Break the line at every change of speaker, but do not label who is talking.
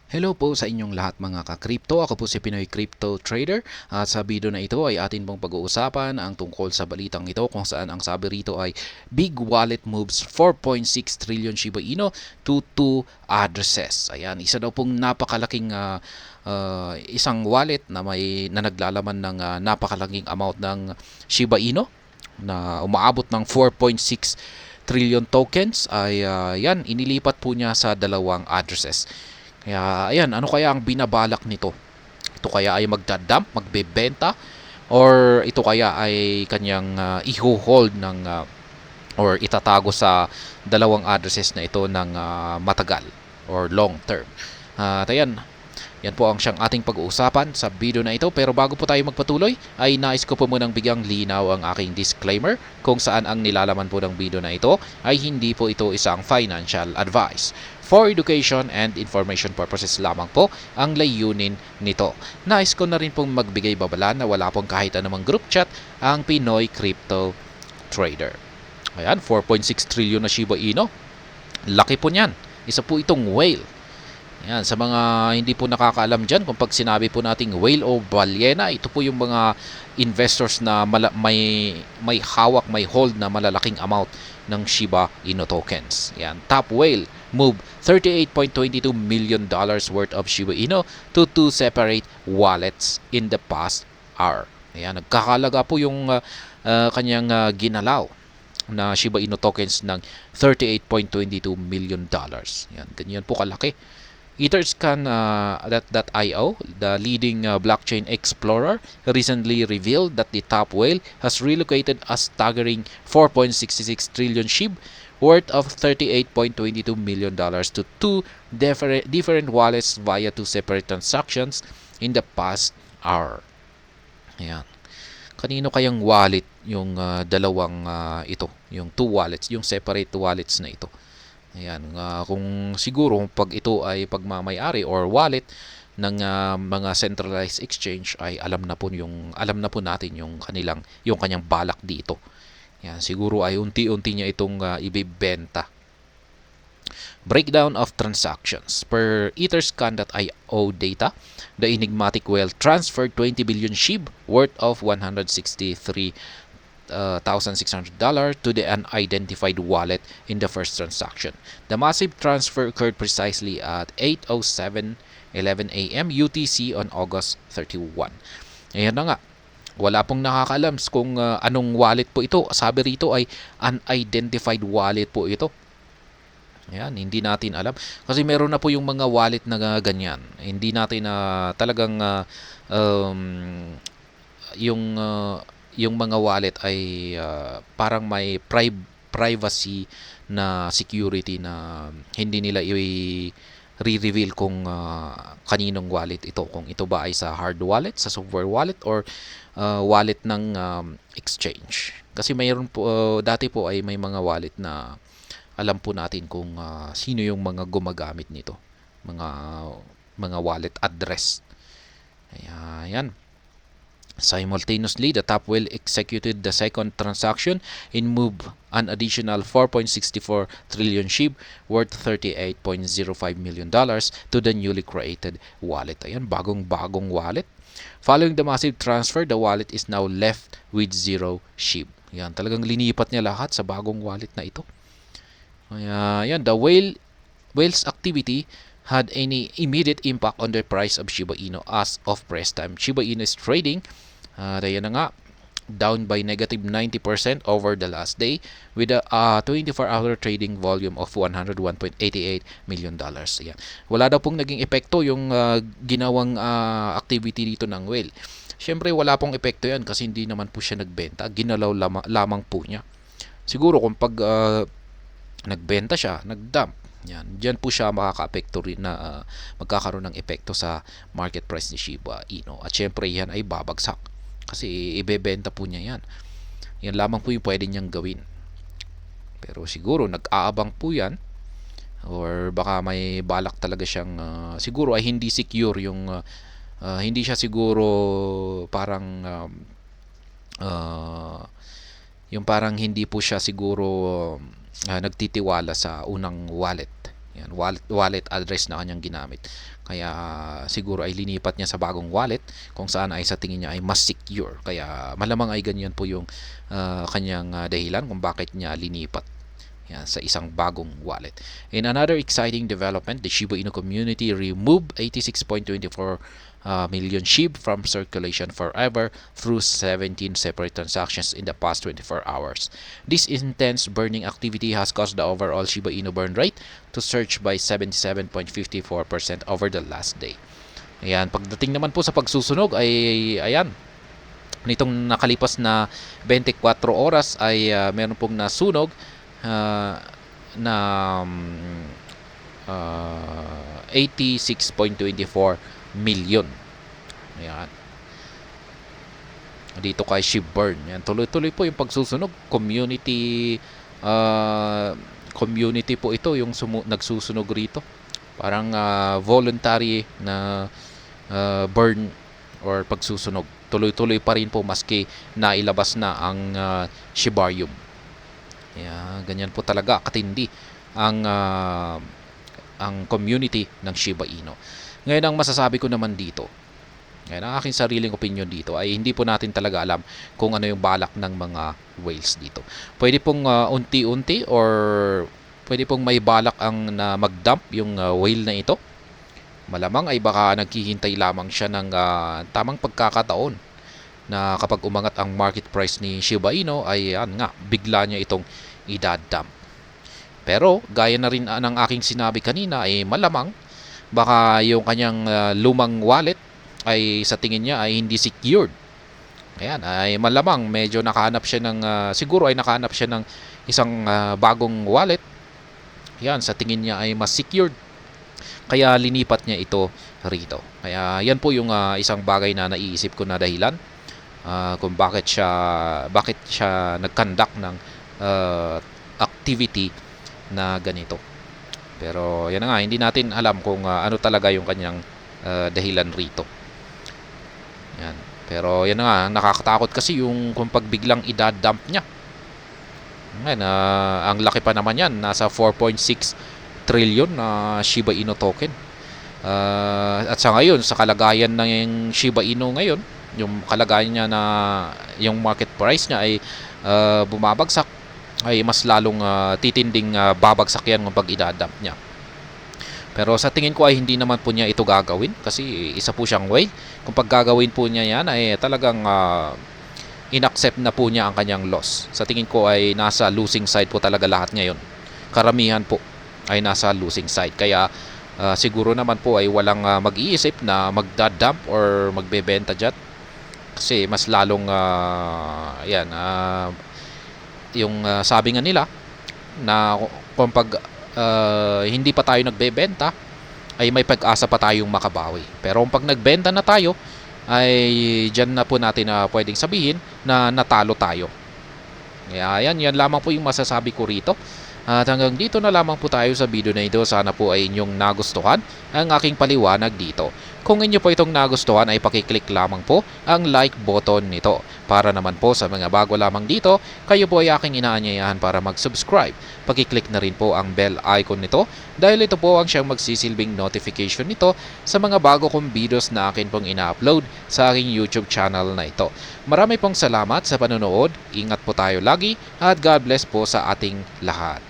Hello po sa inyong lahat mga ka-crypto. Ako po si Pinoy Crypto Trader. At sa video na ito ay atin pong pag-uusapan ang tungkol sa balitang ito kung saan ang sabi rito ay Big Wallet moves 4.6 trillion Shiba Inu to 2 addresses. Ayan, isa daw pong napakalaking isang wallet na naglalaman ng napakalaking amount ng Shiba Inu na umaabot ng 4.6 trillion tokens ay yan, inilipat po niya sa dalawang addresses. Kaya ayan, ano kaya ang binabalak nito? Ito kaya ay magdadump, magbebenta, or ito kaya ay kanyang iho-hold ng or itatago sa dalawang addresses na ito ng matagal or long term. At ayan, yan po ang siyang ating pag-uusapan sa video na ito. Pero bago po tayo magpatuloy, ay nais ko po munang bigyang linaw ang aking disclaimer kung saan ang nilalaman po ng video na ito ay hindi po ito isang financial advice. For education and information purposes lamang po ang layunin nito. Nais ko na rin pong magbigay babala na wala pong kahit anumang group chat ang Pinoy Crypto Trader. Ayan, 4.6 trillion na Shiba Inu. Laki po niyan. Isa po itong whale. Ayan, sa mga hindi po nakakaalam dyan, kung pag sinabi po nating whale o ballena, ito po yung mga investors na may hawak, may hold na malalaking amount ng Shiba Inu tokens. Ayan, top whale move $38.22 million worth of Shiba Inu to two separate wallets in the past hour. Ayan, nagkakalaga po yung kanyang ginalaw na Shiba Inu tokens ng $38.22 million. Yan, ganyan po kalaki. Etherscan.io, the leading blockchain explorer, recently revealed that the top whale has relocated a staggering 4.66 trillion SHIB worth of $38.22 million to two different wallets via two separate transactions in the past hour. Ayan. Kanino kayang wallet yung dalawang ito, yung two wallets, yung separate wallets na ito? Ayan, kung siguro pag ito ay pagmamay-ari or wallet ng mga centralized exchange ay alam na po natin yung kanyang balak dito. Ayan, siguro ay unti-unti niya itong ibebenta. Breakdown of transactions. Per Etherscan.io data, the enigmatic whale transferred 20 billion SHIB worth of $163,600 to the unidentified wallet in the first transaction. The massive transfer occurred precisely at 8:07:11 a.m. UTC on August 31. Ayan na nga. Wala pong nakakaalam kung anong wallet po ito. Sabi rito ay unidentified wallet po ito. Ayan, hindi natin alam. Kasi meron na po yung mga wallet na ganyan. Hindi natin talagang yung yung mga wallet ay parang may privacy na security na hindi nila i-reveal kung kaninong wallet ito. Kung ito ba ay sa hard wallet, sa software wallet, or wallet ng exchange. Kasi mayroon po, dati po ay may mga wallet na alam po natin kung sino yung mga gumagamit nito. Mga wallet address. Ayan. Simultaneously, the top whale executed the second transaction and moved an additional 4.64 trillion SHIB worth $38.05 million to the newly created wallet. Ayan, bagong-bagong wallet. Following the massive transfer, the wallet is now left with 0 SHIB. Ayan, talagang linipat niya lahat sa bagong wallet na ito. Ayan, the whale's activity had any immediate impact on the price of Shiba Inu as of press time. Shiba Inu is trading, ayan na nga, down by negative 90% over the last day with a 24-hour trading volume of $101.88 million. Ayan. Wala daw pong naging epekto yung ginawang activity dito ng whale. Siyempre wala pong epekto yan kasi hindi naman po siya nagbenta. Ginalaw lamang po niya. Siguro kung pag nagbenta siya, nagdump, yan, diyan po siya makaka-apekto rin na magkakaroon ng epekto sa market price ni Shiba Inu. At syempre yan ay babagsak kasi ibebenta po niya yan. Yan lamang po yung pwede niyang gawin. Pero siguro nag-aabang po yan or baka may balak talaga siyang siguro ay hindi secure yung hindi siya siguro parang yung parang hindi po siya siguro nagtitiwala sa unang wallet. Yan, wallet address na kanyang ginamit. Kaya siguro ay linipat niya sa bagong wallet kung saan ay sa tingin niya ay mas secure. Kaya malamang ay ganyan po yung kanyang dahilan kung bakit niya linipat yan, sa isang bagong wallet. In another exciting development, the Shiba Inu community removed 86.24 million SHIB from circulation forever through 17 separate transactions in the past 24 hours. This intense burning activity has caused the overall Shiba Inu burn rate to surge by 77.54% over the last day. Ayan, pagdating naman po sa pagsusunog ay ayan, nitong nakalipas na 24 oras ay meron pong nasunog na 86.24 million. Ayan. Dito kay Shibburn. Yan, tuloy-tuloy po yung pagsusunog. Community po ito yung nagsusunog rito. Parang voluntary na burn or pagsusunog. Tuloy-tuloy pa rin po maski nailabas na ang Shibarium. Yan, ganyan po talaga katindi ang community ng Shiba Inu. Ngayon, ang masasabi ko naman dito, ngayon, ang aking sariling opinion dito ay hindi po natin talaga alam kung ano yung balak ng mga whales dito. Pwede pong unti-unti or pwede pong may balak ang na mag-dump yung whale na ito. Malamang ay baka naghihintay lamang siya ng tamang pagkakataon na kapag umangat ang market price ni Shiba Inu ay yan nga, bigla niya itong idadump. Pero gaya na rin ng aking sinabi kanina ay malamang baka yung kanyang lumang wallet ay sa tingin niya ay hindi secured. Ayan, ay malamang medyo nakahanap siya ng siguro ay nakahanap siya ng isang bagong wallet. Yan, sa tingin niya ay mas secured. Kaya linipat niya ito rito. Kaya yan po yung isang bagay na naiisip ko na dahilan kung bakit siya nag-conduct ng activity na ganito. Pero yan na nga, hindi natin alam kung ano talaga yung kanyang dahilan rito. Yan. Pero yan na nga, nakakatakot kasi yung kung pagbiglang idadump niya. Yan, ang laki pa naman yan, nasa 4.6 trillion na Shiba Inu token. At sa ngayon, sa kalagayan ng Shiba Inu ngayon, yung kalagayan niya na yung market price niya ay bumabagsak, ay mas lalong titinding babagsak yan kung pag idadump niya. Pero sa tingin ko ay hindi naman po niya ito gagawin kasi isa po siyang way. Kung pag gagawin po niya yan ay talagang inaccept na po niya ang kanyang loss. Sa tingin ko ay nasa losing side po talaga lahat ngayon. Karamihan po ay nasa losing side. Kaya siguro naman po ay walang mag-iisip na magdadump or magbebenta dyan. Kasi mas lalong yung sabi nga nila na kung pag hindi pa tayo nagbebenta ay may pag-asa pa tayong makabawi. Pero kung pag nagbenta na tayo ay dyan na po natin pwedeng sabihin na natalo tayo. Kaya yan lamang po yung masasabi ko rito. At hanggang dito na lamang po tayo sa video na ito. Sana po ay inyong nagustuhan ang aking paliwanag dito. Kung inyo po itong nagustuhan ay pakiclick lamang po ang like button nito. Para naman po sa mga bago lamang dito, kayo po ay aking inaanyayahan para mag-subscribe. Pakiclick na rin po ang bell icon nito dahil ito po ang siyang magsisilbing notification nito sa mga bago kong videos na akin pong ina-upload sa aking YouTube channel na ito. Marami pong salamat sa panonood, ingat po tayo lagi at God bless po sa ating lahat.